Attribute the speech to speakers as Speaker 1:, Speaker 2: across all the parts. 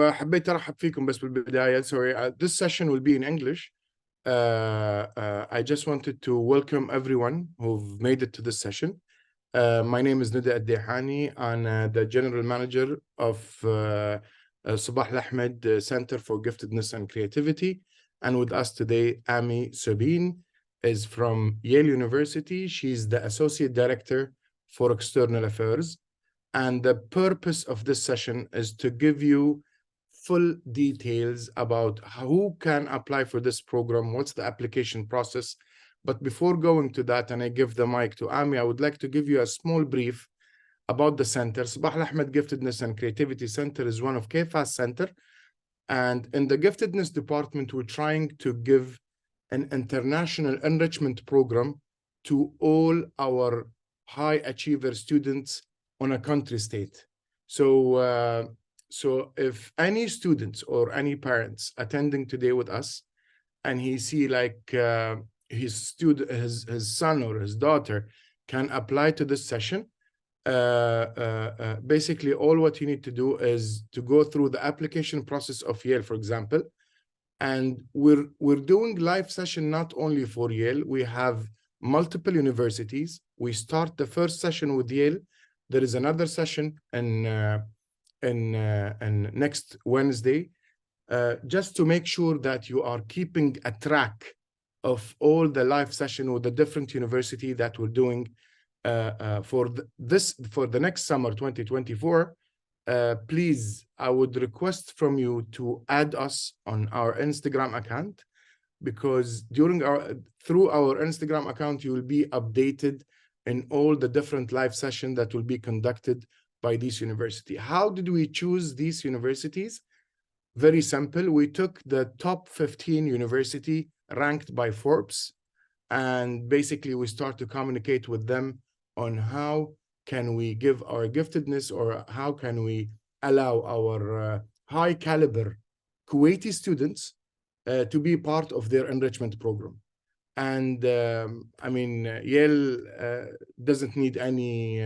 Speaker 1: وحبيت أرحب فيكم بس بالبداية. Sorry, this session will be in English. I just wanted to welcome everyone who've made it to this session. My name is Nida Ad-Dehani. I'm the General Manager of Sabah Al Ahmad Center for Giftedness and Creativity. And with us today, Ami Sabine is from Yale University. She's the Associate Director for External Affairs. And the purpose of this session is to give you full details about who can apply for this program, what's the application process. But before going to that, and I give the mic to Ami, I would like to give you a small brief about the center. Sabah Al Ahmad Giftedness and Creativity Center is one of KFAS Center. And in the Giftedness department, we're trying to give an international enrichment program to all our high achiever students on a country state. So if any students or any parents attending today with us, and he see like his son or his daughter can apply to this session, basically all what you need to do is to go through the application process of Yale, for example. And we're doing live session not only for Yale, we have multiple universities. We start the first session with Yale. There is another session in next Wednesday, just to make sure that you are keeping a track of all the live session with the different university that we're doing for the next summer 2024. Please, I would request from you to add us on our Instagram account, because through our Instagram account, you will be updated in all the different live sessions that will be conducted by this university. How did we choose these universities? Very simple. We took the top 15 university ranked by Forbes, and basically we start to communicate with them on how can we give our giftedness, or how can we allow our high caliber Kuwaiti students to be part of their enrichment program. And I mean, Yale doesn't need any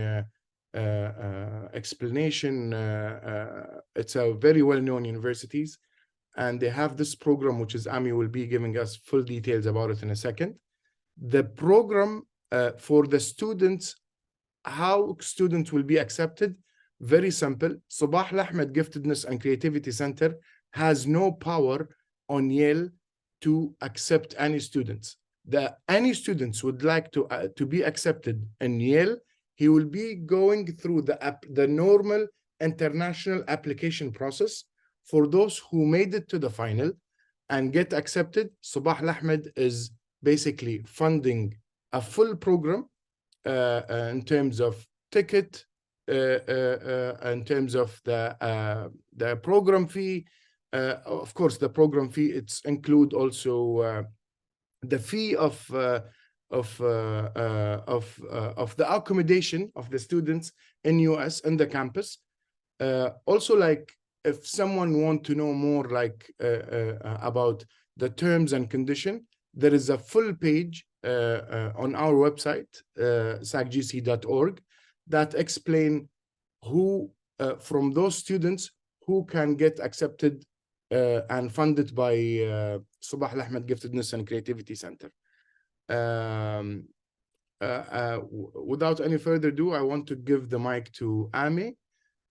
Speaker 1: explanation. It's a very well-known universities, and they have this program, which is Ami will be giving us full details about it in a second. The program for the students, how students will be accepted, very simple. Sabah Al Ahmad Giftedness and Creativity Center has no power on Yale to accept any students. Any students would like to be accepted in Yale, he will be going through the normal international application process. For those who made it to the final and get accepted, Sabah Al Ahmad is basically funding a full program in terms of ticket, in terms of the program fee. Of course, the program fee, it's include also the fee of the accommodation of the students in US in the campus. Also, like if someone want to know more like about the terms and condition, there is a full page on our website, sacgc.org, that explain who from those students who can get accepted and funded by Sabah Al Ahmad Giftedness and Creativity Center. Without any further ado, I want to give the mic to Ami.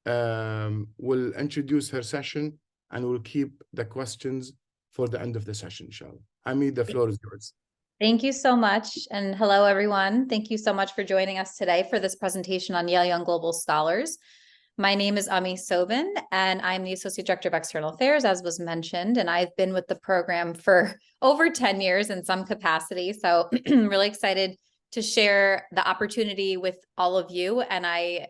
Speaker 1: We'll introduce her session, and we'll keep the questions for the end of the session, inshallah. Ami, the floor is yours.
Speaker 2: Thank you so much. And hello, everyone. Thank you so much for joining us today for this presentation on Yale Young Global Scholars. My name is Ami Sobin, and I'm the Associate Director of External Affairs, as was mentioned, and I've been with the program for over 10 years in some capacity. So I'm really excited to share the opportunity with all of you. And I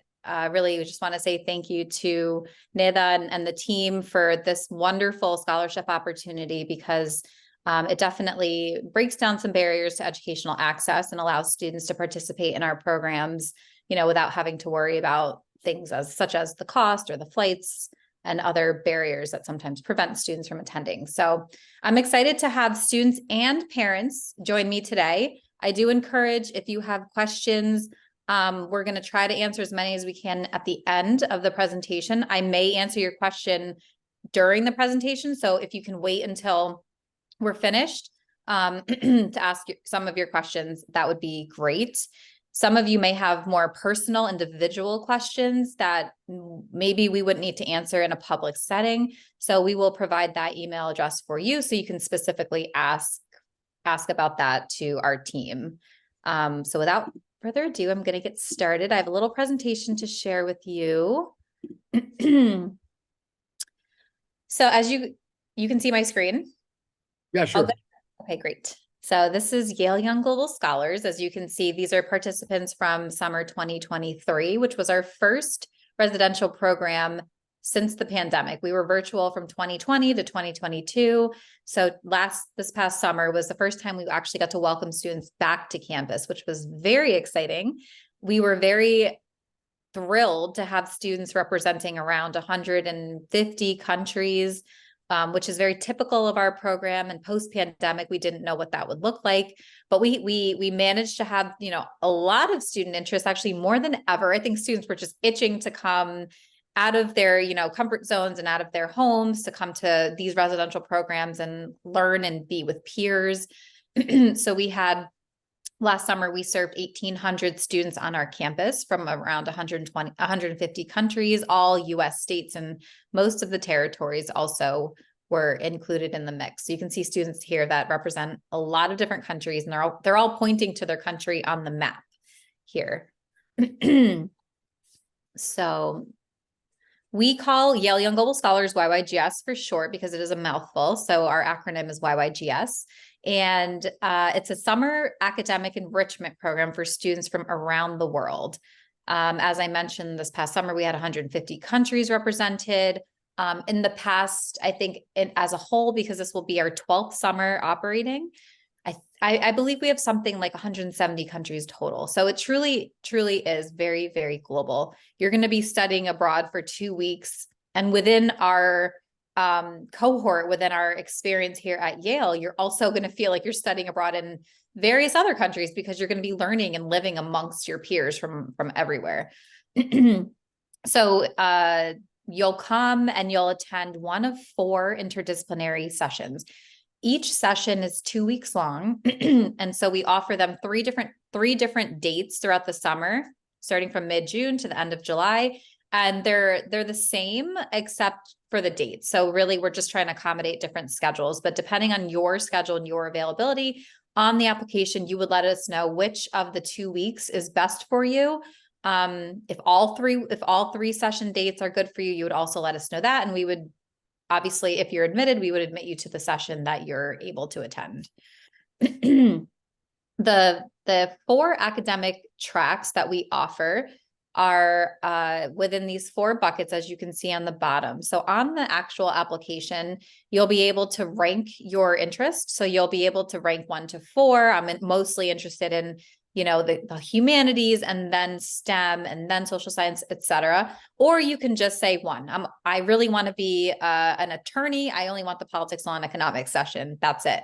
Speaker 2: really just want to say thank you to Neda and the team for this wonderful scholarship opportunity, because it definitely breaks down some barriers to educational access and allows students to participate in our programs, without having to worry about things such as the cost or the flights and other barriers that sometimes prevent students from attending. So I'm excited to have students and parents join me today. I do encourage, if you have questions, we're going to try to answer as many as we can at the end of the presentation. I may answer your question during the presentation. So if you can wait until we're finished to ask some of your questions, that would be great. Some of you may have more personal, individual questions that maybe we wouldn't need to answer in a public setting. So we will provide that email address for you so you can specifically ask about that to our team. So without further ado, I'm going to get started. I have a little presentation to share with you. So as you can see my screen.
Speaker 1: Yeah, sure.
Speaker 2: Okay, great. So this is Yale Young Global Scholars. As you can see, these are participants from summer 2023, which was our first residential program since the pandemic. We were virtual from 2020 to 2022. So this past summer was the first time we actually got to welcome students back to campus, which was very exciting. We were very thrilled to have students representing around 150 countries, which is very typical of our program. And post-pandemic, we didn't know what that would look like, but we managed to have, a lot of student interest, actually more than ever. I think students were just itching to come out of their, comfort zones and out of their homes to come to these residential programs and learn and be with peers. So last summer, we served 1,800 students on our campus from around 150 countries, all US states, and most of the territories also were included in the mix. So you can see students here that represent a lot of different countries, and they're all pointing to their country on the map here. So we call Yale Young Global Scholars YYGS for short because it is a mouthful. So our acronym is YYGS. And it's a summer academic enrichment program for students from around the world. As I mentioned, this past summer, we had 150 countries represented. In the past, I think as a whole, because this will be our 12th summer operating, I believe we have something like 170 countries total. So it truly is very, very global. You're going to be studying abroad for 2 weeks. And within our cohort, within our experience here at Yale, you're also going to feel like you're studying abroad in various other countries because you're going to be learning and living amongst your peers from everywhere. So you'll come and you'll attend one of 4 interdisciplinary sessions. Each session is 2 weeks long. And so we offer them three different dates throughout the summer, starting from mid-June to the end of July. And they're the same except for the dates. So really, we're just trying to accommodate different schedules. But depending on your schedule and your availability on the application, you would let us know which of the 2 weeks is best for you. If all three session dates are good for you, you would also let us know that. And we would, obviously, if you're admitted, we would admit you to the session that you're able to attend. The 4 academic tracks that we offer are within these 4 buckets, as you can see on the bottom. So on the actual application, you'll be able to rank your interest. So you'll be able to rank 1 to 4. I'm mostly interested in, the humanities, and then STEM, and then social science, etc. Or you can just say 1. I really want to be an attorney. I only want the politics, law, and economics session. That's it.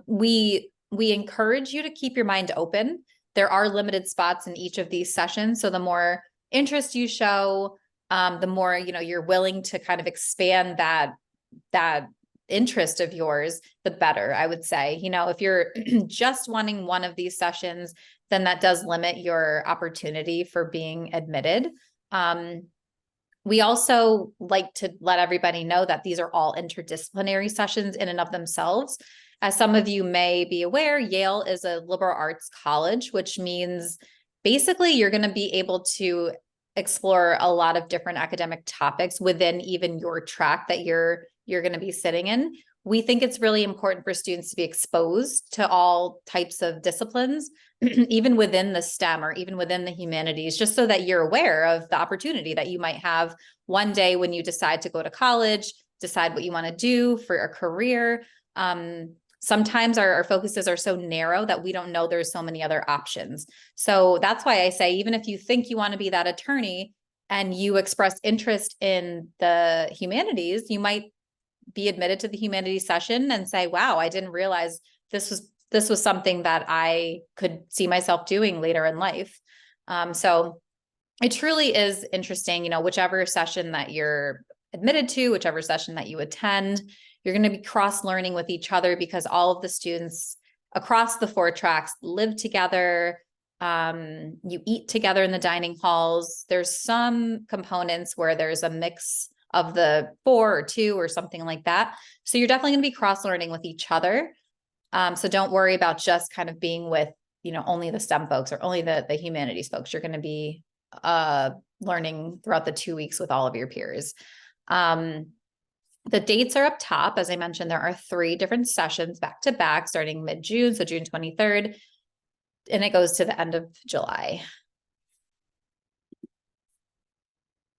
Speaker 2: We encourage you to keep your mind open. There are limited spots in each of these sessions. So the more interest you show, the more, you're willing to kind of expand that interest of yours, the better, I would say. If you're just wanting one of these sessions, then that does limit your opportunity for being admitted. We also like to let everybody know that these are all interdisciplinary sessions in and of themselves. As some of you may be aware, Yale is a liberal arts college, which means basically you're going to be able to explore a lot of different academic topics within even your track that you're going to be sitting in. We think it's really important for students to be exposed to all types of disciplines, even within the STEM or even within the humanities, just so that you're aware of the opportunity that you might have one day when you decide to go to college, decide what you want to do for a career. Sometimes our focuses are so narrow that we don't know there's so many other options. So that's why I say, even if you think you want to be that attorney and you express interest in the humanities, you might be admitted to the humanities session and say, wow, I didn't realize this was something that I could see myself doing later in life. So it truly is interesting, whichever session that you're admitted to, whichever session that you attend. You're going to be cross-learning with each other because all of the students across the 4 tracks live together. You eat together in the dining halls. There's some components where there's a mix of the 4 or 2 or something like that. So you're definitely going to be cross-learning with each other. So don't worry about just kind of being with, only the STEM folks or only the humanities folks. You're going to be learning throughout the 2 weeks with all of your peers. The dates are up top. As I mentioned, there are 3 different sessions back to back starting mid-June, so June 23rd, and it goes to the end of July.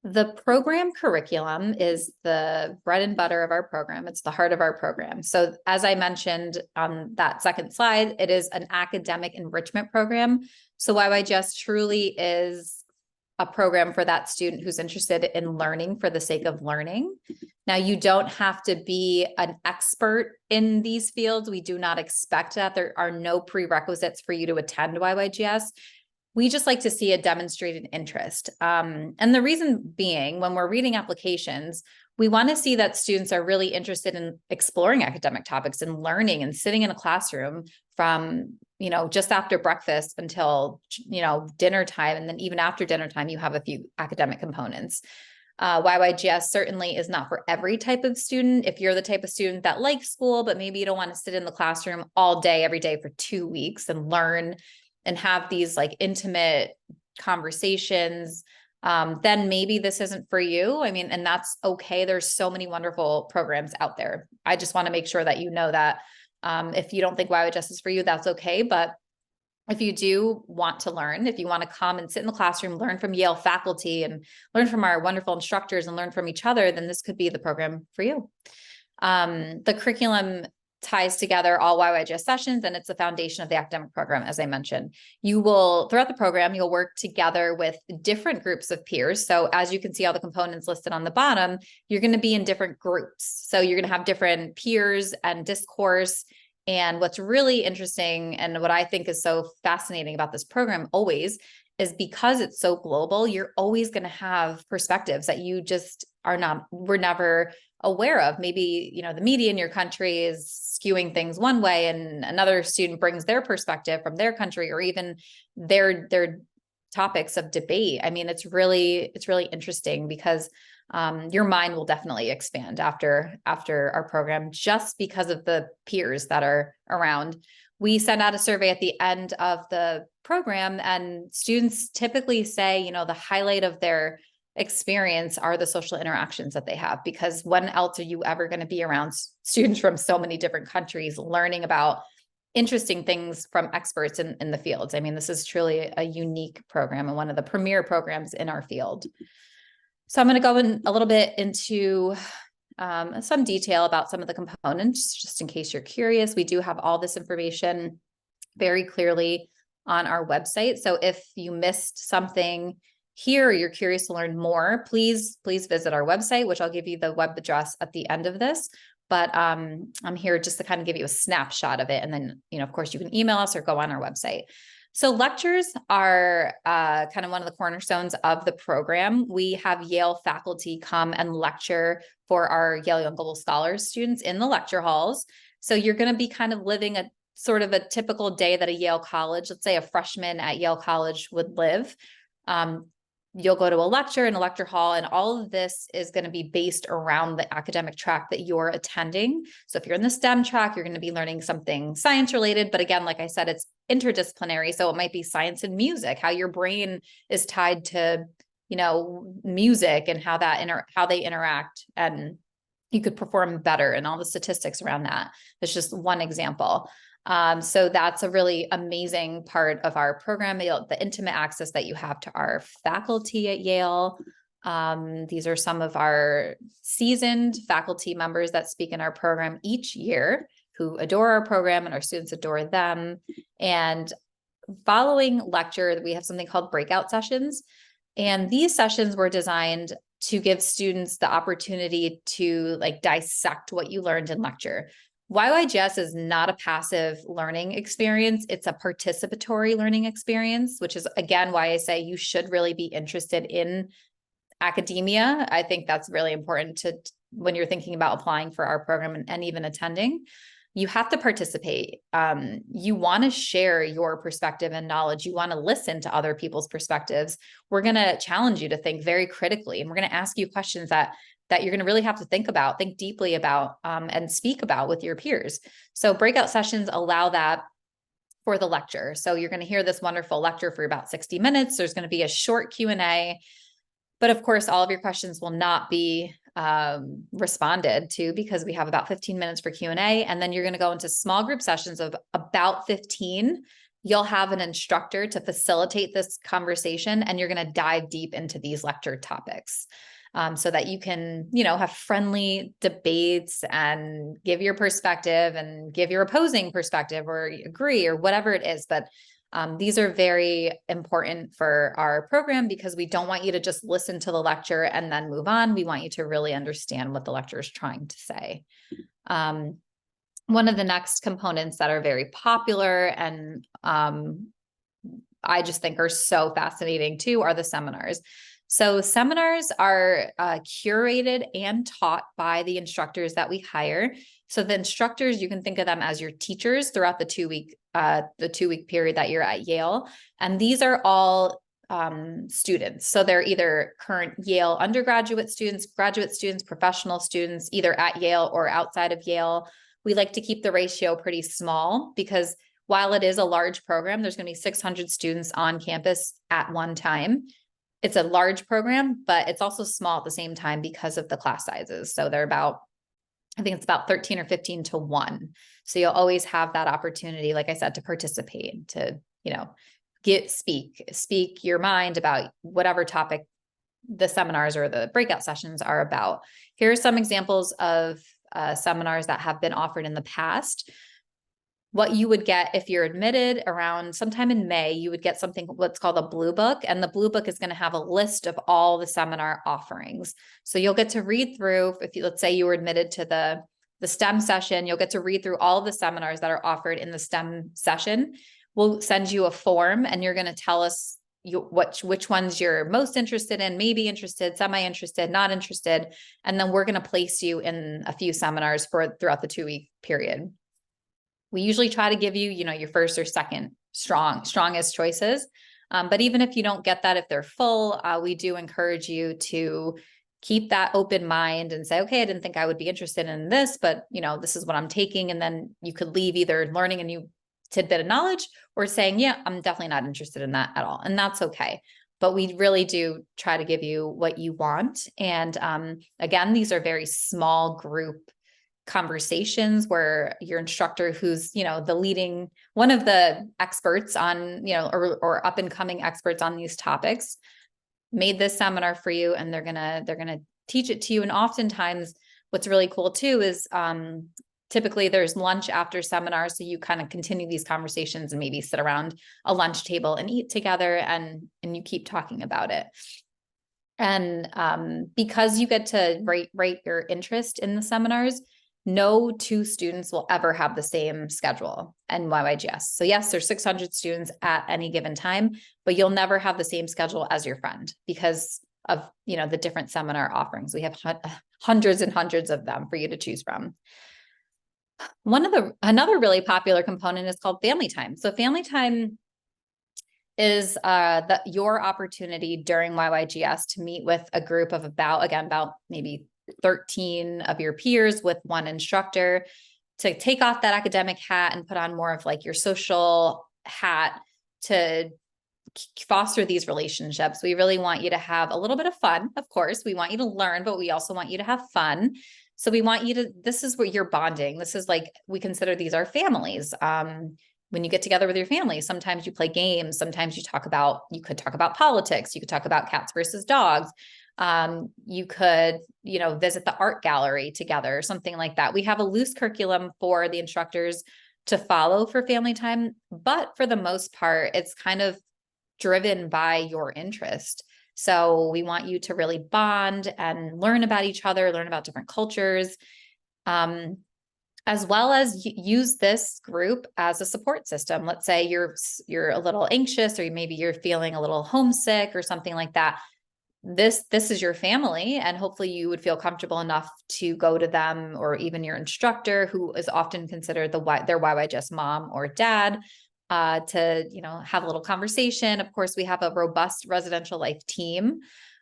Speaker 2: The program curriculum is the bread and butter of our program. It's the heart of our program. So as I mentioned on that second slide, it is an academic enrichment program. So YYGS truly is a program for that student who's interested in learning for the sake of learning. Now, you don't have to be an expert in these fields. We do not expect that. There are no prerequisites for you to attend YYGS. We just like to see a demonstrated interest. And the reason being, when we're reading applications, we want to see that students are really interested in exploring academic topics and learning and sitting in a classroom from, just after breakfast until, dinner time. And then even after dinner time, you have a few academic components. YYGS certainly is not for every type of student. If you're the type of student that likes school, but maybe you don't want to sit in the classroom all day, every day for 2 weeks and learn and have these like intimate conversations, then maybe this isn't for you. I mean, and that's okay. There's so many wonderful programs out there. I just want to make sure that you know that if you don't think YYGS is for you, that's okay. But if you do want to learn, if you want to come and sit in the classroom, learn from Yale faculty and learn from our wonderful instructors and learn from each other, then this could be the program for you. The curriculum ties together all YYGS sessions, and it's the foundation of the academic program, as I mentioned. You will, throughout the program, you'll work together with different groups of peers. So as you can see all the components listed on the bottom, you're going to be in different groups. So you're going to have different peers and discourse. And what's really interesting and what I think is so fascinating about this program always is because it's so global, you're always going to have perspectives that you just were never aware of. Maybe, the media in your country is skewing things one way and another student brings their perspective from their country or even their topics of debate. I mean, it's really interesting because your mind will definitely expand after our program just because of the peers that are around. We send out a survey at the end of the program and students typically say, the highlight of their experience are the social interactions that they have, because when else are you ever going to be around students from so many different countries learning about interesting things from experts in the fields? I mean, this is truly a unique program and one of the premier programs in our field. So I'm going to go in a little bit into some detail about some of the components, just in case you're curious. We do have all this information very clearly on our website. So if you missed something here, or you're curious to learn more, please visit our website, which I'll give you the web address at the end of this. But I'm here just to kind of give you a snapshot of it. And then, of course, you can email us or go on our website. So lectures are kind of one of the cornerstones of the program. We have Yale faculty come and lecture for our Yale Young Global Scholars students in the lecture halls. So you're going to be kind of living a sort of a typical day that a Yale College, let's say a freshman at Yale College would live. You'll go to a lecture in a lecture hall, and all of this is going to be based around the academic track that you're attending. So if you're in the STEM track, you're going to be learning something science related. But again, like I said, it's interdisciplinary. So it might be science and music, how your brain is tied to, music and how they interact, and you could perform better, and all the statistics around that. It's just one example. So that's a really amazing part of our program, the intimate access that you have to our faculty at Yale. These are some of our seasoned faculty members that speak in our program each year, who adore our program and our students adore them. And following lecture, we have something called breakout sessions. And these sessions were designed to give students the opportunity to dissect what you learned in lecture. YYGS is not a passive learning experience. It's a participatory learning experience, which is, again, why I say you should really be interested in academia. I think that's really important to when you're thinking about applying for our program and even attending. You have to participate. You want to share your perspective and knowledge. You want to listen to other people's perspectives. We're going to challenge you to think very critically, and we're going to ask you questions that you're going to really have to think deeply about, and speak about with your peers. So breakout sessions allow that for the lecture. So you're going to hear this wonderful lecture for about 60 minutes. There's going to be a short Q&A, but of course, all of your questions will not be responded to, because we have about 15 minutes for Q&A. And then you're going to go into small group sessions of about 15. You'll have an instructor to facilitate this conversation, and you're going to dive deep into these lecture topics, so that you can, have friendly debates and give your perspective and give your opposing perspective or agree or whatever it is. But these are very important for our program, because we don't want you to just listen to the lecture and then move on. We want you to really understand what the lecturer is trying to say. One of the next components that are very popular and I just think are so fascinating too are the seminars. So seminars are curated and taught by the instructors that we hire. So the instructors, you can think of them as your teachers throughout the 2-week period that you're at Yale. And these are all students. So they're either current Yale undergraduate students, graduate students, professional students, either at Yale or outside of Yale. We like to keep the ratio pretty small, because while it is a large program, there's going to be 600 students on campus at one time. It's a large program, but it's also small at the same time because of the class sizes. So they're about, I think it's about 13 or 15 to 1. So you'll always have that opportunity, like I said, to participate, to, speak your mind about whatever topic the seminars or the breakout sessions are about. Here are some examples of seminars that have been offered in the past. What you would get if you're admitted around sometime in May, you would get something what's called a blue book. And the blue book is going to have a list of all the seminar offerings. So you'll get to read through, let's say you were admitted to the STEM session, you'll get to read through all the seminars that are offered in the STEM session. We'll send you a form, and you're going to tell us which ones you're most interested in, maybe interested, semi-interested, not interested. And then we're going to place you in a few seminars throughout the 2-week period. We usually try to give you, your first or second strongest choices. But even if you don't get that, if they're full, we do encourage you to keep that open mind and say, okay, I didn't think I would be interested in this, but this is what I'm taking. And then you could leave either learning a new tidbit of knowledge or saying, yeah, I'm definitely not interested in that at all. And that's okay. But we really do try to give you what you want. And again, these are very small group conversations where your instructor, who's one of the experts on or up and coming experts on these topics, made this seminar for you, and they're gonna teach it to you. And oftentimes what's really cool too is typically there's lunch after seminars, so you kind of continue these conversations and maybe sit around a lunch table and eat together, and you keep talking about it. And because you get to rate your interest in the seminars, no two students will ever have the same schedule in YYGS. So yes, there's 600 students at any given time, but you'll never have the same schedule as your friend because of, the different seminar offerings. We have hundreds and hundreds of them for you to choose from. Another really popular component is called family time. So family time is your opportunity during YYGS to meet with a group of about maybe 13 of your peers with one instructor, to take off that academic hat and put on more of like your social hat to foster these relationships. We really want you to have a little bit of fun. Of course, we want you to learn, but we also want you to have fun. So we want you to, this is what you're bonding. This is like, we consider these our families. When you get together with your family, sometimes you play games. Sometimes you could talk about politics. You could talk about cats versus dogs. You could, visit the art gallery together, something like that. We have a loose curriculum for the instructors to follow for family time, but for the most part, it's kind of driven by your interest. So we want you to really bond and learn about each other, learn about different cultures, as well as use this group as a support system. Let's say you're a little anxious, or maybe you're feeling a little homesick or something like that. this is your family, and hopefully you would feel comfortable enough to go to them, or even your instructor, who is often considered their YYGS mom or dad, to, you know, have a little conversation. Of course, we have a robust residential life team,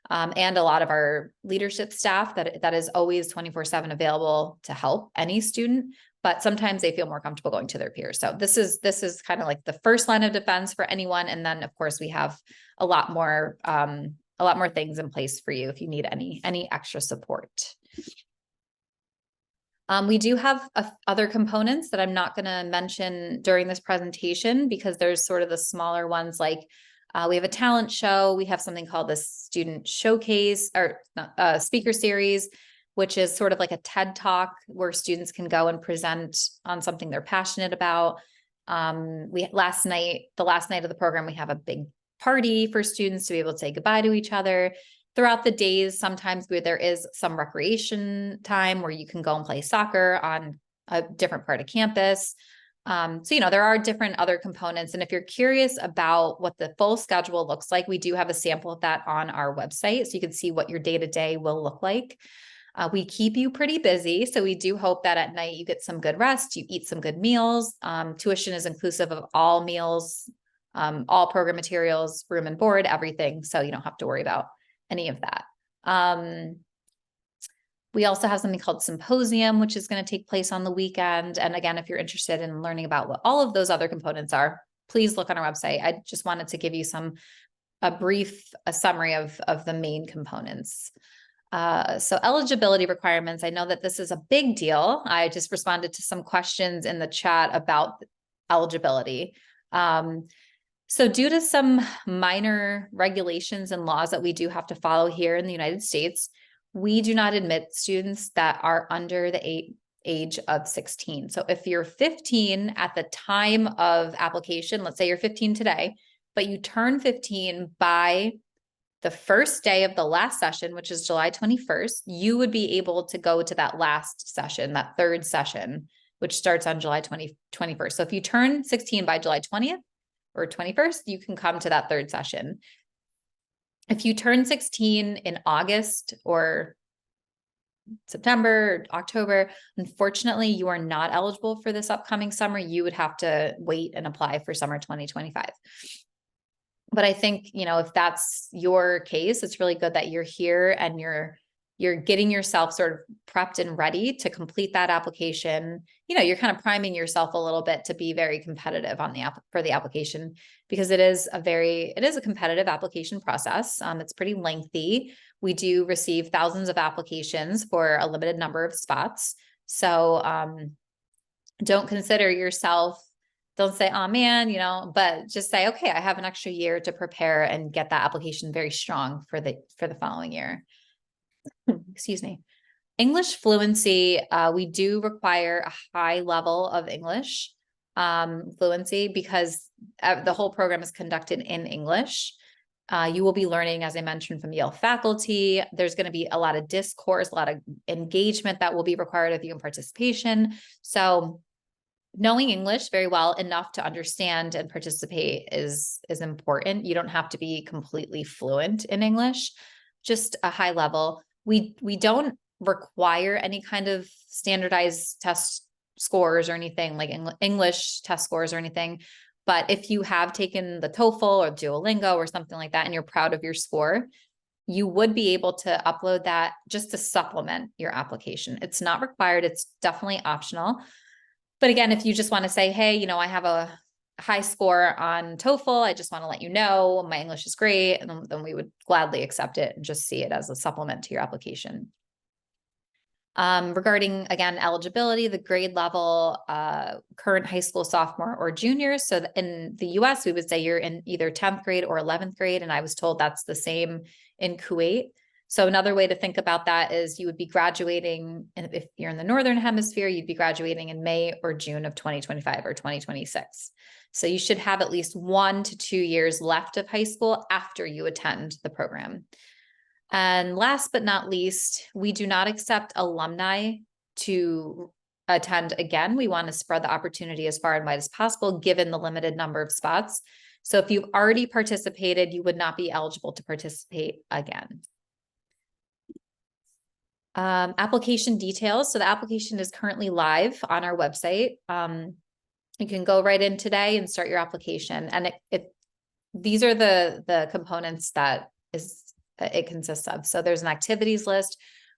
Speaker 2: and a lot of our leadership staff that is always 24/7 available to help any student. But sometimes they feel more comfortable going to their peers. So this is kind of like the first line of defense for anyone. And then, of course, we have a lot more things in place for you if you need any extra support. We do have other components that I'm not going to mention during this presentation, because there's sort of the smaller ones, like we have a talent show. We have something called the student showcase, or speaker series, which is sort of like a TED Talk where students can go and present on something they're passionate about. The last night of the program, we have a big party for students to be able to say goodbye to each other. Throughout the days, sometimes there is some recreation time where you can go and play soccer on a different part of campus. So, you know, there are different other components. And if you're curious about what the full schedule looks like, we do have a sample of that on our website, so you can see what your day-to-day will look like. We keep you pretty busy, so we do hope that at night you get some good rest, you eat some good meals. Tuition is inclusive of all meals, all program materials, room and board, everything. So you don't have to worry about any of that. We also have something called Symposium, which is going to take place on the weekend. And again, if you're interested in learning about what all of those other components are, please look on our website. I just wanted to give you a brief summary of the main components. So eligibility requirements, I know that this is a big deal. I just responded to some questions in the chat about eligibility. So due to some minor regulations and laws that we do have to follow here in the United States, we do not admit students that are under the age of 16. So if you're 15 at the time of application, let's say you're 15 today, but you turn 15 by the first day of the last session, which is July 21st, you would be able to go to that last session, that third session, which starts on July 21st. So if you turn 16 by July 20th or 21st, you can come to that third session. If you turn 16 in August or September, October, unfortunately, you are not eligible for this upcoming summer. You would have to wait and apply for summer 2025. But I think, you know, if that's your case, it's really good that you're here and you're getting yourself sort of prepped and ready to complete that application. You know, you're kind of priming yourself a little bit to be very competitive on for the application, because it is a competitive application process. It's pretty lengthy. We do receive thousands of applications for a limited number of spots. So don't consider yourself, don't say, oh man, you know, but just say, okay, I have an extra year to prepare and get that application very strong for the following year. Excuse me. English fluency, we do require a high level of English fluency, because the whole program is conducted in English. You will be learning, as I mentioned, from Yale faculty. There's going to be a lot of discourse, a lot of engagement that will be required of you in participation. So knowing English very well enough to understand and participate is important. You don't have to be completely fluent in English, just a high level. We don't require any kind of standardized test scores or anything, like English test scores or anything. But if you have taken the TOEFL or Duolingo or something like that, and you're proud of your score, you would be able to upload that just to supplement your application. It's not required. It's definitely optional. But again, if you just want to say, hey, you know, I have a high score on TOEFL, I just want to let you know my English is great, and then we would gladly accept it and just see it as a supplement to your application. Regarding, again, eligibility, the grade level, current high school sophomore or junior. So in the US, we would say you're in either 10th grade or 11th grade. And I was told that's the same in Kuwait. So another way to think about that is you would be graduating, and if you're in the Northern Hemisphere, you'd be graduating in May or June of 2025 or 2026. So you should have at least 1 to 2 years left of high school after you attend the program. And last but not least, we do not accept alumni to attend again. We want to spread the opportunity as far and wide as possible, given the limited number of spots. So if you've already participated, you would not be eligible to participate again. Application details. So the application is currently live on our website. You can go right in today and start your application. And these are the components that it consists of. So there's an activities list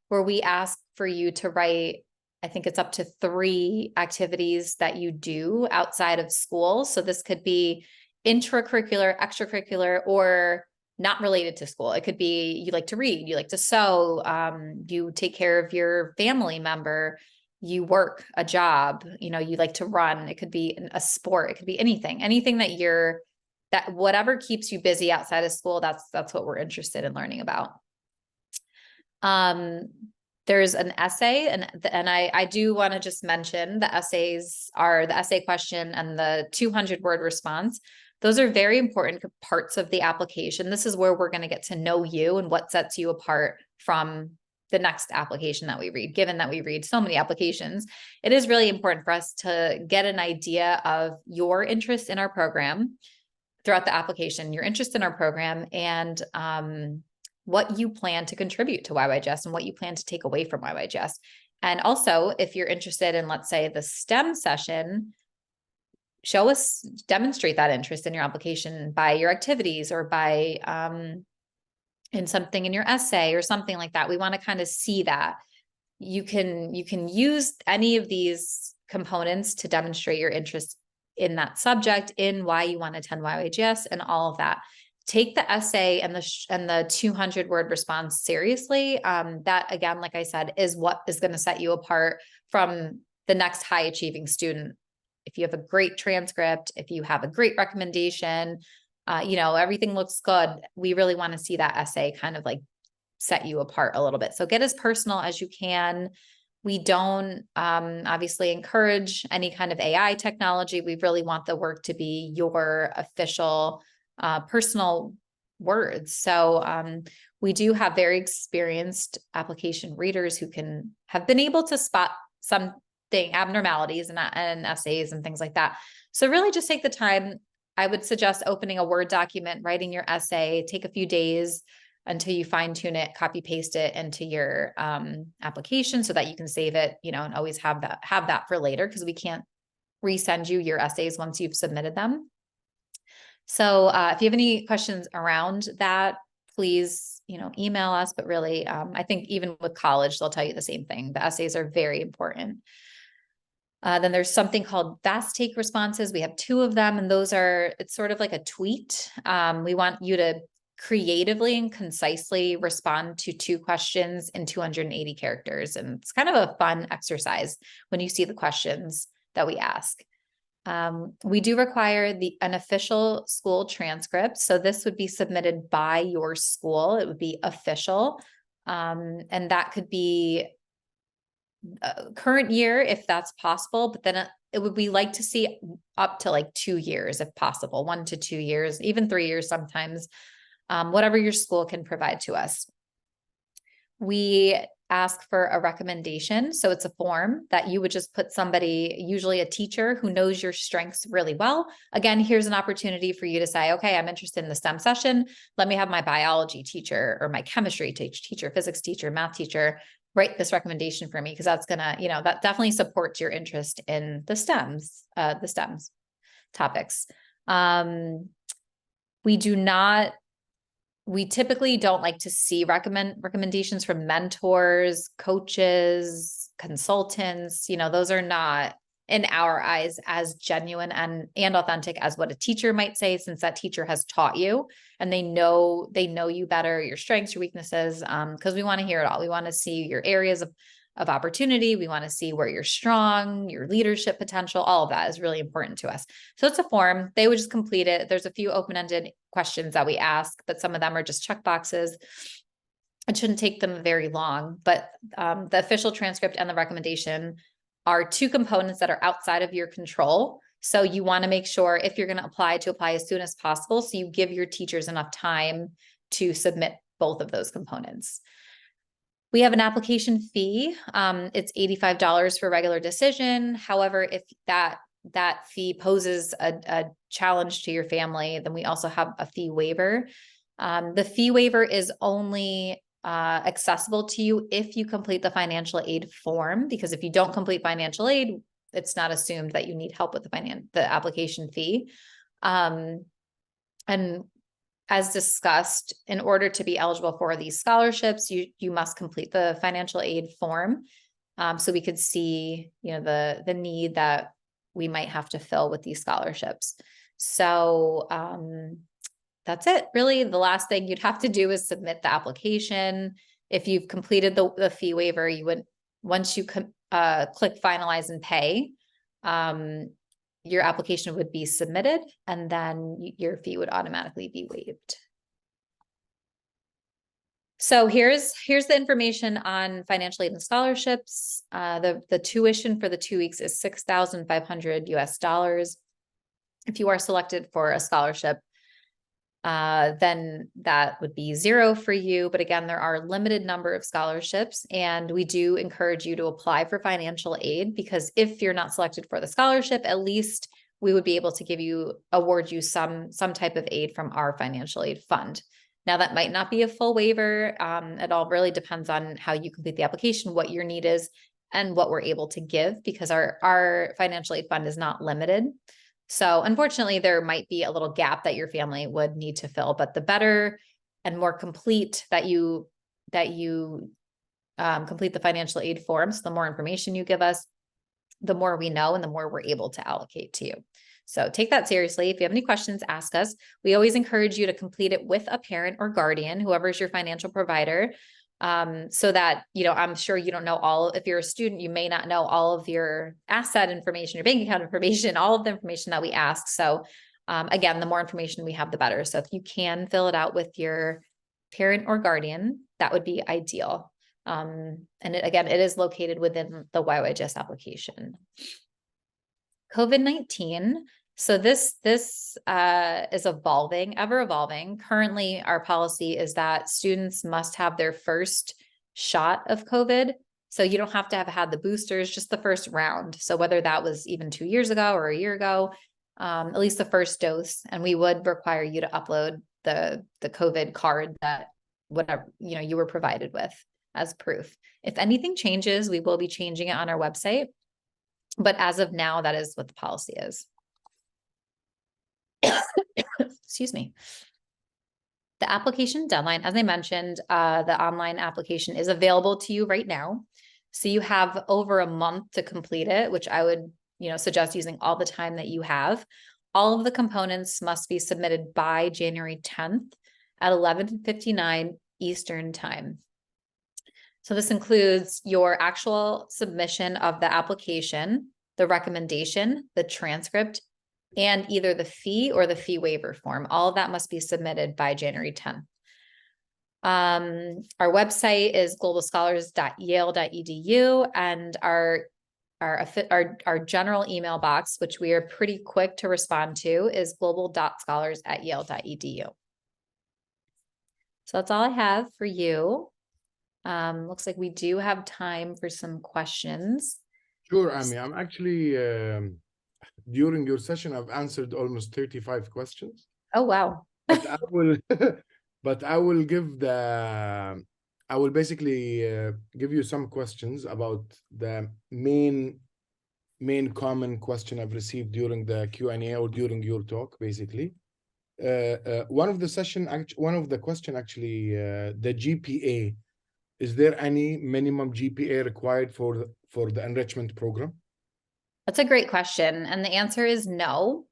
Speaker 2: where we ask for you to write, I think it's up to 3 activities that you do outside of school. So this could be intracurricular, extracurricular, or not related to school. It could be you like to read, you like to sew, you take care of your family member, you work a job, you like to run. It could be a sport. It could be anything that whatever keeps you busy outside of school. That's what we're interested in learning about. There's an essay, and I do want to just mention the essays are the essay question and the 200-word response. Those are very important parts of the application. This is where we're going to get to know you and what sets you apart from the next application that we read. Given that we read so many applications, it is really important for us to get an idea of your interest in our program throughout the application, your interest in our program, and what you plan to contribute to YYGS and what you plan to take away from YYGS. And also, if you're interested in, let's say, the STEM session, demonstrate that interest in your application by your activities or by in something in your essay or something like that. We want to kind of see that. You can use any of these components to demonstrate your interest in that subject, in why you want to attend YYGS and all of that. Take the essay and the 200-word response seriously. That, again, like I said, is what is going to set you apart from the next high achieving student. If you have a great transcript, if you have a great recommendation, everything looks good. We really want to see that essay kind of like set you apart a little bit. So get as personal as you can. We don't obviously encourage any kind of AI technology. We really want the work to be your official personal words. So we do have very experienced application readers who have been able to spot some abnormalities and essays and things like that. So really just take the time. I would suggest opening a Word document, writing your essay, take a few days until you fine tune it, copy paste it into your application so that you can save it, and always have that for later, because we can't resend you your essays once you've submitted them. So if you have any questions around that, please, email us. But really, I think even with college, they'll tell you the same thing. The essays are very important. Then there's something called fast take responses. We have 2 of them, and it's sort of like a tweet. We want you to creatively and concisely respond to 2 questions in 280 characters. And it's kind of a fun exercise when you see the questions that we ask. We do require an official school transcript. So this would be submitted by your school. It would be official. And that could be current year, if that's possible, but then it would be like to see up to like 2 years, if possible, 1 to 2 years, even 3 years sometimes, whatever your school can provide to us. We ask for a recommendation. So it's a form that you would just put somebody, usually a teacher who knows your strengths really well. Again, here's an opportunity for you to say, okay, I'm interested in the STEM session. Let me have my biology teacher or my chemistry teacher, physics teacher, math teacher write this recommendation for me, because that's gonna, that definitely supports your interest in the STEMs topics. We typically don't like to see recommendations from mentors, coaches, consultants. Those are not, in our eyes, as genuine and authentic as what a teacher might say, since that teacher has taught you and they know you better, your strengths, your weaknesses, because we want to hear it all. We want to see your areas of opportunity. We want to see where you're strong, your leadership potential. All of that is really important to us. So it's a form. They would just complete it. There's a few open-ended questions that we ask, but some of them are just check boxes. It shouldn't take them very long, but the official transcript and the recommendation are 2 components that are outside of your control. So you want to make sure, if you're going to apply as soon as possible, so you give your teachers enough time to submit both of those components. We have an application fee. It's $85 for regular decision. However, if that that fee poses a challenge to your family, then we also have a fee waiver. The fee waiver is only accessible to you if you complete the financial aid form, because if you don't complete financial aid, it's not assumed that you need help with the application fee. And as discussed, in order to be eligible for these scholarships, you must complete the financial aid form. So we could see, the need that we might have to fill with these scholarships. So that's it. Really, the last thing you'd have to do is submit the application. If you've completed the fee waiver, you would, once you click finalize and pay, your application would be submitted, and then your fee would automatically be waived. So here's the information on financial aid and scholarships. The tuition for the 2 weeks is $6,500 US. If you are selected for a scholarship, then that would be $0 for you. But again, there are a limited number of scholarships, and we do encourage you to apply for financial aid, because if you're not selected for the scholarship, at least we would be able to award you some type of aid from our financial aid fund. Now, that might not be a full waiver. It all really depends on how you complete the application, what your need is, and what we're able to give, because our financial aid fund is not limited. So unfortunately, there might be a little gap that your family would need to fill, but the better and more complete that you complete the financial aid forms, the more information you give us, the more we know and the more we're able to allocate to you. So take that seriously. If you have any questions, ask us. We always encourage you to complete it with a parent or guardian, whoever is your financial provider, so that, I'm sure you don't know if you're a student, you may not know all of your asset information, your bank account information, all of the information that we ask. So again, the more information we have, the better. So if you can fill it out with your parent or guardian, that would be ideal. And it is located within the YYGS application. COVID-19. So this is evolving, ever evolving. Currently, our policy is that students must have their first shot of COVID. So you don't have to have had the boosters, just the first round. So whether that was even 2 years ago or a year ago, at least the first dose. And we would require you to upload the COVID card that you were provided with as proof. If anything changes, we will be changing it on our website. But as of now, that is what the policy is. Excuse me. The application deadline, as I mentioned, the online application is available to you right now. So you have over a month to complete it, which I would, suggest using all the time that you have. All of the components must be submitted by January 10th at 11:59 Eastern time. So this includes your actual submission of the application, the recommendation, the transcript, and either the fee or the fee waiver form. All of that must be submitted by January 10th. Our website is globalscholars.yale.edu, and our general email box, which we are pretty quick to respond to, is global.scholars@yale.edu. So that's all I have for you. Looks like we do have time for some questions.
Speaker 1: Sure, Amy. I'm actually, during your session, I've answered almost 35 questions.
Speaker 2: Oh, wow.
Speaker 1: But I will basically give you some questions about the main common question I've received during the Q&A or during your talk, basically. One of the question actually, the GPA. Is there any minimum GPA required for the enrichment program?
Speaker 2: That's a great question. And the answer is no.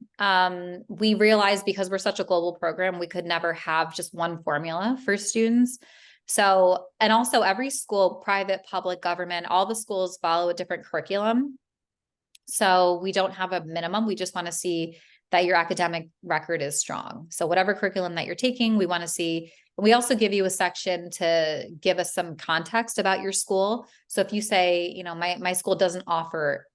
Speaker 2: We realized because we're such a global program, we could never have just one formula for students. So, and also every school, private, public, government, all the schools follow a different curriculum. So we don't have a minimum. We just want to see that your academic record is strong. So whatever curriculum that you're taking, we want to see. We also give you a section to give us some context about your school. So if you say, my school doesn't offer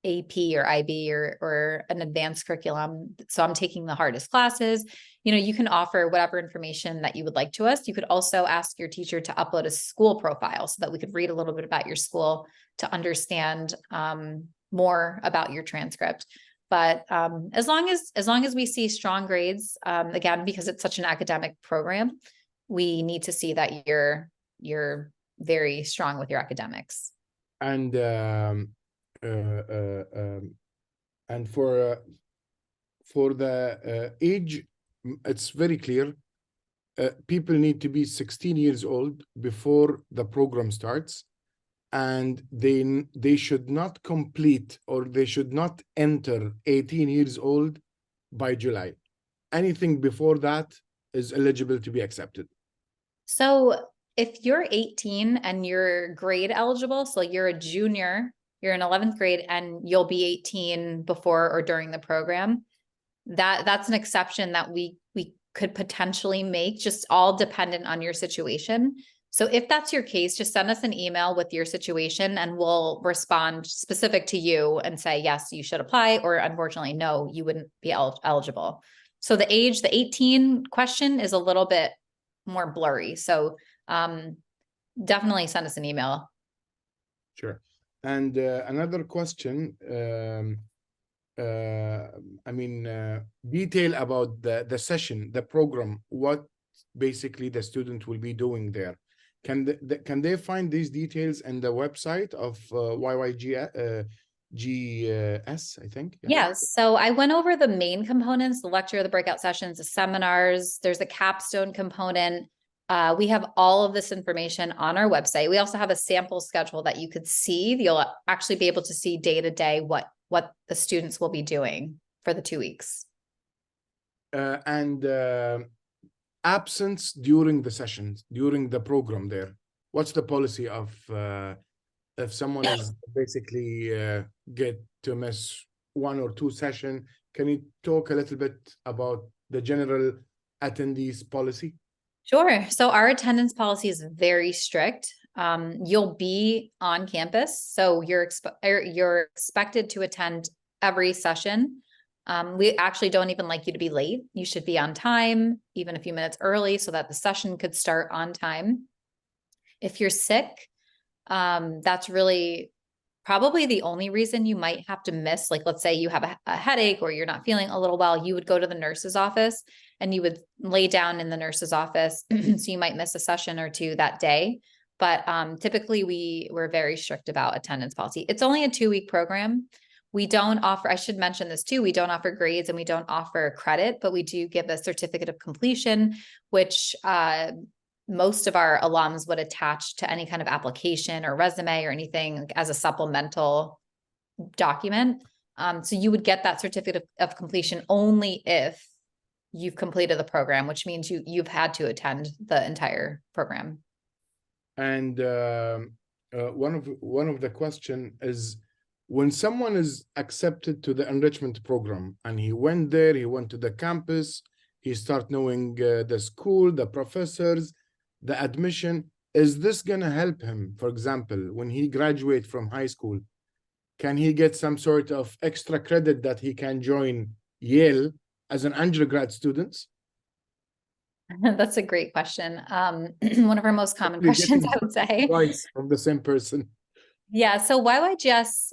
Speaker 2: AP or IB or an advanced curriculum, so I'm taking the hardest classes, you can offer whatever information that you would like to us. You could also ask your teacher to upload a school profile so that we could read a little bit about your school to understand more about your transcript. But as long as we see strong grades, again, because it's such an academic program, we need to see that you're very strong with your academics.
Speaker 1: And for the age, it's very clear. People need to be 16 years old before the program starts, and they should not complete, or they should not enter 18 years old by July. Anything before that is eligible to be accepted.
Speaker 2: So if you're 18 and you're grade eligible, so you're a junior, you're in 11th grade, and you'll be 18 before or during the program, that's an exception that we could potentially make, just all dependent on your situation. So if that's your case, just send us an email with your situation and we'll respond specific to you and say, yes, you should apply, or unfortunately, no, you wouldn't be eligible. So the age, the 18 question is a little bit more blurry. So definitely send us an email.
Speaker 1: Sure. And another question, detail about the session, the program, what basically the student will be doing there. Can they find these details in the website of YYGS, I think?
Speaker 2: Yeah. Yes. So I went over the main components, the lecture, the breakout sessions, the seminars. There's a capstone component. We have all of this information on our website. We also have a sample schedule that you could see. You'll actually be able to see day to day what the students will be doing for the 2 weeks.
Speaker 1: And absence during the sessions, during the program there. What's the policy of if someone is basically get to miss 1 or 2 sessions? Can you talk a little bit about the general attendees policy?
Speaker 2: Sure. So our attendance policy is very strict. You'll be on campus, so you're expected to attend every session. We actually don't even like you to be late. You should be on time, even a few minutes early, so that the session could start on time. If you're sick, that's really probably the only reason you might have to miss. Like, let's say you have a headache or you're not feeling a little well, you would go to the nurse's office and you would lay down in the nurse's office. So you might miss a session or 2 that day. But typically we're very strict about attendance policy. It's only a 2-week program. We don't offer, I should mention this too, we don't offer grades and we don't offer credit, but we do give a certificate of completion, which most of our alums would attach to any kind of application or resume or anything as a supplemental document. So you would get that certificate of completion only if you've completed the program, which means you've had to attend the entire program.
Speaker 1: And one of the question is, when someone is accepted to the enrichment program and he went there, he went to the campus, he start knowing the school, the professors, the admission, is this going to help him? For example, when he graduates from high school, can he get some sort of extra credit that he can join Yale as an undergrad student?
Speaker 2: That's a great question. One of our most common questions, I would say.
Speaker 1: Twice from the same person.
Speaker 2: Yeah, so YYGS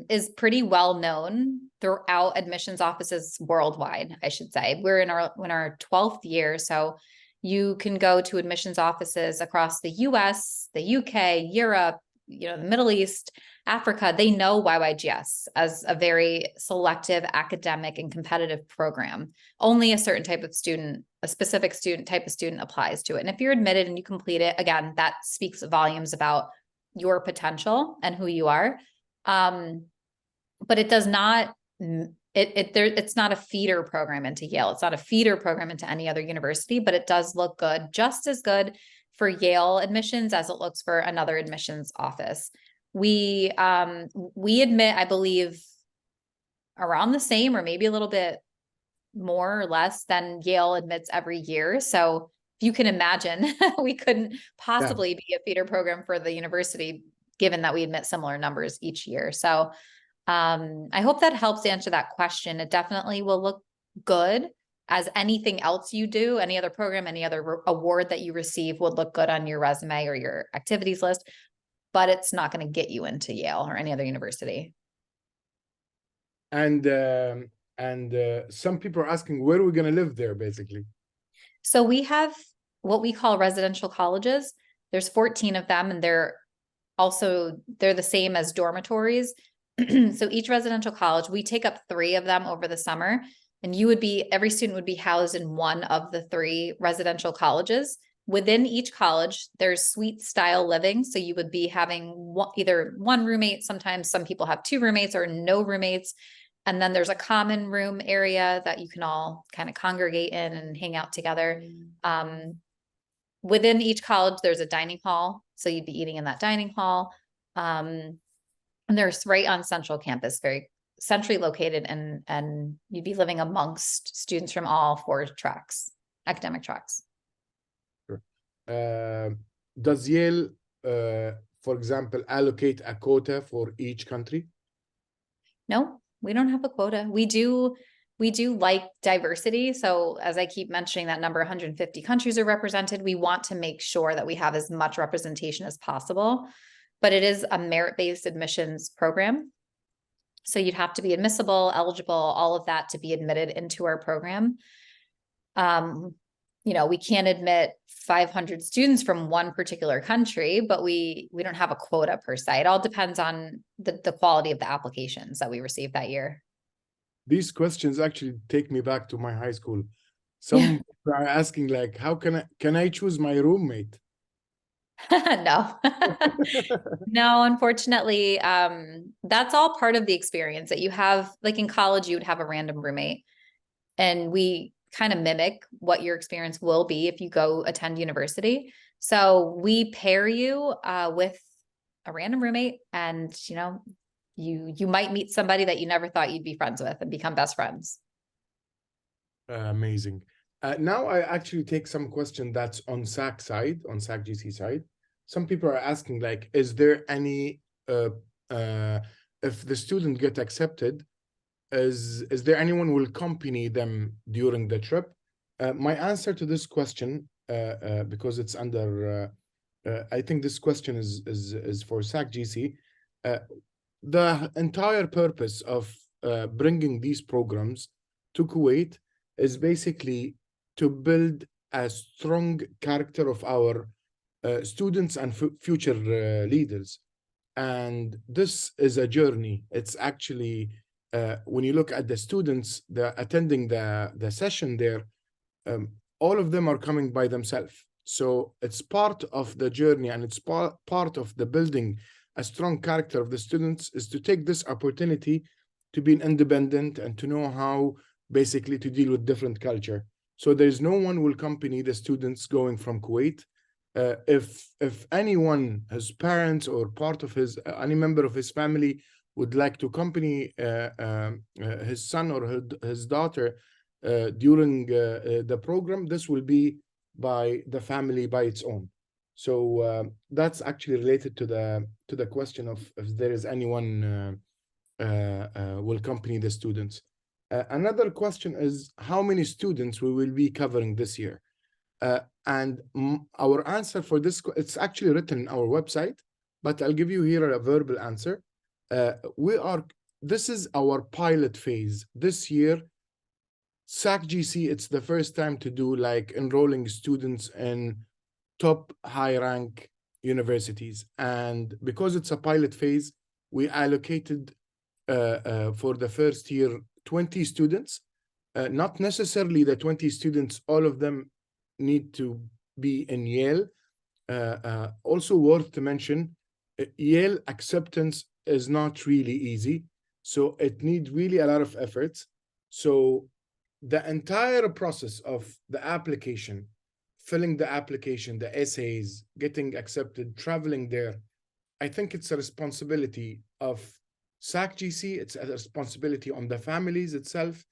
Speaker 2: is pretty well known throughout admissions offices worldwide, I should say. We're in our 12th year, so you can go to admissions offices across the US, the UK, Europe, the Middle East, Africa. They know YYGS as a very selective academic and competitive program. Only a certain type of student, a specific type of student applies to it. And if you're admitted and you complete it, again, that speaks volumes about your potential and who you are. But it does not, it's not a feeder program into Yale. It's not a feeder program into any other university, but it does look good, just as good for Yale admissions as it looks for another admissions office. We admit, I believe, around the same or maybe a little bit more or less than Yale admits every year. So if you can imagine, we couldn't possibly be a feeder program for the university, given that we admit similar numbers each year. So I hope that helps answer that question. It definitely will look good, as anything else you do, any other program, any other award that you receive would look good on your resume or your activities list, but it's not going to get you into Yale or any other university.
Speaker 1: And some people are asking where are we going to live there, basically.
Speaker 2: So we have what we call residential colleges. There's 14 of them, and they're the same as dormitories. So each residential college, we take up 3 of them over the summer, and every student would be housed in one of the 3 residential colleges. Within each college, there's suite style living. So you would be having either one roommate. Sometimes some people have 2 roommates or no roommates. And then there's a common room area that you can all kind of congregate in and hang out together. Within each college, there's a dining hall. So you'd be eating in that dining hall. And there's right on central campus, very centrally located, and you'd be living amongst students from all 4 tracks, academic tracks.
Speaker 1: Sure. Does Yale, for example, allocate a quota for each country?
Speaker 2: No, we don't have a quota. We do like diversity. So as I keep mentioning that number, 150 countries are represented. We want to make sure that we have as much representation as possible, but it is a merit-based admissions program. So you'd have to be admissible, eligible, all of that to be admitted into our program. We can't admit 500 students from one particular country, but we don't have a quota per se. It all depends on the quality of the applications that we receive that year.
Speaker 1: These questions actually take me back to my high school. Some are asking like, how can I choose my roommate?
Speaker 2: No, no, unfortunately, that's all part of the experience that you have. Like in college, you would have a random roommate, and we kind of mimic what your experience will be if you go attend university. So we pair you with a random roommate, and you might meet somebody that you never thought you'd be friends with and become best friends.
Speaker 1: Amazing. Now I actually take some question that's on SAC side, on SAC GC side. Some people are asking like, is there any, if the student get accepted, is there anyone who will accompany them during the trip? My answer to this question, because it's under, I think this question is for SAC GC. The entire purpose of bringing these programs to Kuwait is basically to build a strong character of our students and future leaders. And this is a journey. It's actually, when you look at the students attending the session there, all of them are coming by themselves. So it's part of the journey, and it's part of the building a strong character of the students, is to take this opportunity to be independent and to know how basically to deal with different culture. So there's no one will accompany the students going from Kuwait. If anyone, his parents or part of any member of his family would like to accompany his son or his daughter during the program, this will be by the family by its own. So that's actually related to the question of if there is anyone will accompany the students. Another question is how many students we will be covering this year. And our answer for this, it's actually written in our website, but I'll give you here a verbal answer. This is our pilot phase. This year, SAC GC, it's the first time to do like enrolling students in top high rank universities. And because it's a pilot phase, we allocated for the first year 20 students. Not necessarily the 20 students, all of them need to be in Yale. Also worth to mention, Yale acceptance is not really easy. So it needs really a lot of efforts. So the entire process of the application, filling the application, the essays, getting accepted, traveling there, I think it's a responsibility of SAC GC. It's a responsibility on the families itself.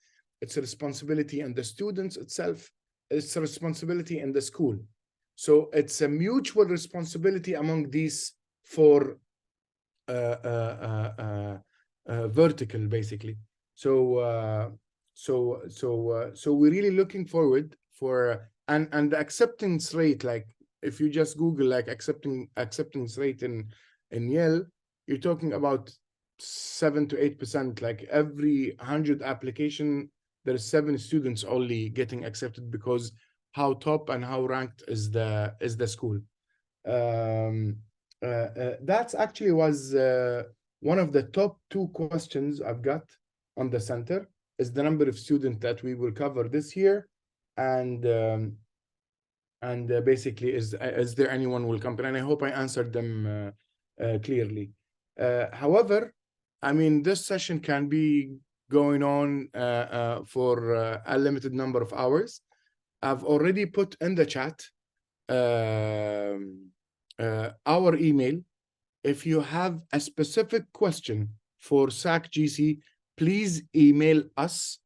Speaker 1: It's a responsibility on the students itself. It's a responsibility in the school. So it's a mutual responsibility among these 4 vertical, basically. So we're really looking forward for and the acceptance rate. Like if you just Google like acceptance rate in Yale, you're talking about 7 to 8%. Like every 100 application, there's 7 students only getting accepted because how top and how ranked is the school. That's actually was one of the top 2 questions I've got on the center, is the number of students that we will cover this year, and basically is there anyone will come? And I hope I answered them clearly. However, I mean, this session can be going on for a limited number of hours. I've already put in the chat our email. If you have a specific question for SAC-GC, please email us.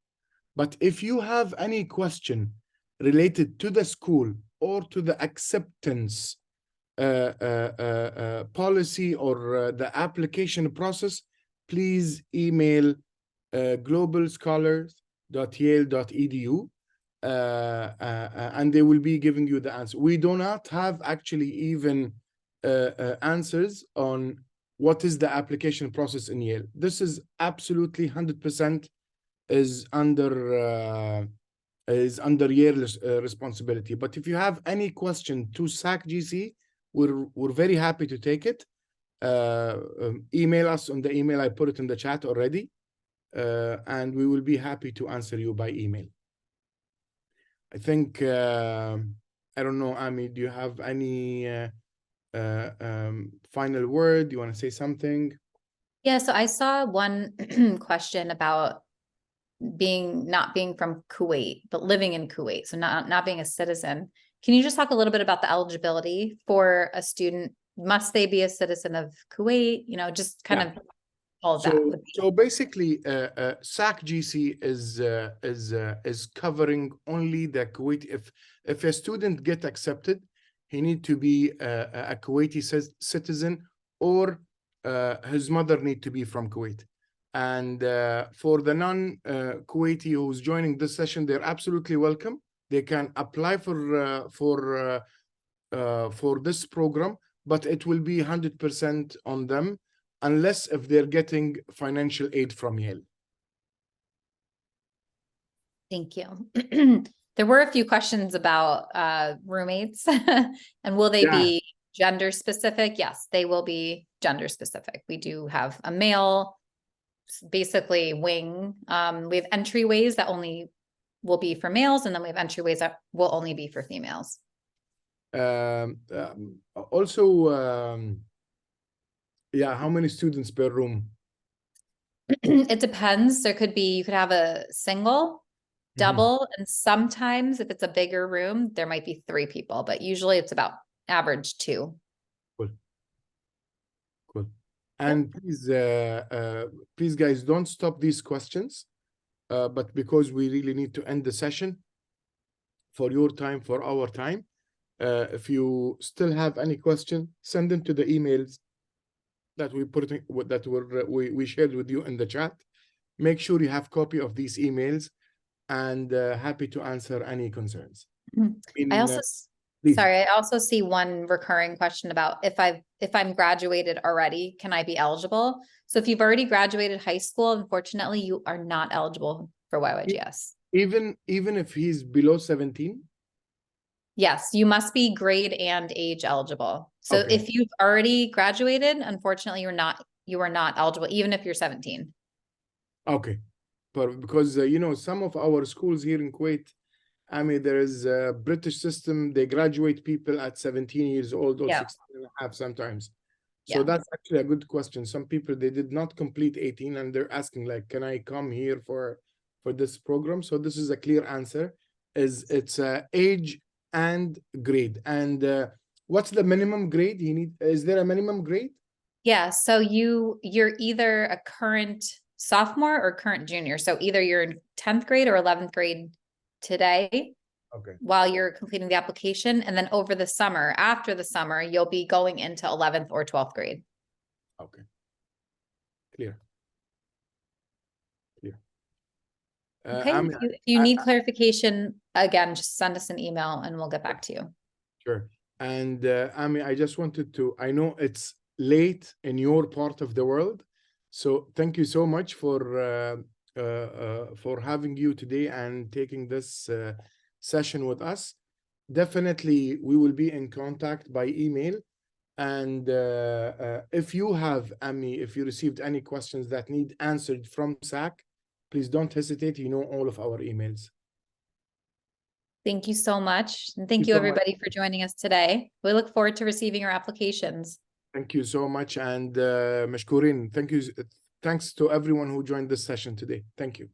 Speaker 1: But if you have any question related to the school or to the acceptance policy or the application process, please email globalscholars.yale.edu, and they will be giving you the answer. We do not have actually even answers on what is the application process in Yale. This is absolutely 100% is under Yale's responsibility. But if you have any question to SAC-GC, we're very happy to take it. Email us on the email. I put it in the chat already, and we will be happy to answer you by email. I think I don't know, Ami, do you have any final word? You want to say something?
Speaker 2: Yeah, so I saw one question about not being from Kuwait, but living in Kuwait, so not being a citizen. Can you just talk a little bit about the eligibility for a student? Must they be a citizen of Kuwait? You know, just kind of all of that.
Speaker 1: So basically, SAC-GC is covering only the Kuwait. If a student get accepted, he need to be a Kuwaiti citizen, or his mother need to be from Kuwait. And for the non-Kuwaiti who's joining this session, they're absolutely welcome. They can apply for this program, but it will be 100% on them, unless if they're getting financial aid from Yale.
Speaker 2: Thank you. There were a few questions about roommates and will they be gender specific? Yes, they will be gender specific. We do have a male, basically wing. We have entryways that only will be for males, and then we have entryways that will only be for females.
Speaker 1: Yeah, how many students per room?
Speaker 2: It depends. You could have a single, double, and sometimes if it's a bigger room, there might be 3 people, but usually it's about average 2.
Speaker 1: Cool. And please guys, don't stop these questions, but because we really need to end the session for your time, for our time. If you still have any question, send them to the emails that we shared with you in the chat. Make sure you have copy of these emails, and happy to answer any concerns.
Speaker 2: I also see one recurring question about if I'm graduated already, can I be eligible? So if you've already graduated high school, unfortunately, you are not eligible for YYGS.
Speaker 1: Even if he's below 17?
Speaker 2: Yes, you must be grade and age eligible. So if you've already graduated, unfortunately, you are not eligible, even if you're 17.
Speaker 1: Okay, but because you know, some of our schools here in Kuwait, I mean, there is a British system. They graduate people at 17 years old or 16 and a half sometimes. So that's actually a good question. Some people, they did not complete 18 and they're asking like, can I come here for this program? So this is a clear answer. It's age and grade. And what's the minimum grade you need? Is there a minimum grade?
Speaker 2: Yeah, so you're either a current sophomore or current junior. So either you're in 10th grade or 11th grade today, while you're completing the application, and then over the summer, after the summer, you'll be going into 11th or 12th grade.
Speaker 1: Okay, clear.
Speaker 2: Okay, if you need clarification, again, just send us an email and we'll get back to you.
Speaker 1: Sure. And I mean, I just wanted to, I know it's late in your part of the world, So thank you so much for having you today and taking this session with us. Definitely, we will be in contact by email. And if you have, if you received any questions that need answered from SAC, please don't hesitate. You know all of our emails.
Speaker 2: Thank you so much. And thank you everybody for joining us today. We look forward to receiving your applications.
Speaker 1: Thank you so much. And mashkourin. Thanks to everyone who joined this session today. Thank you.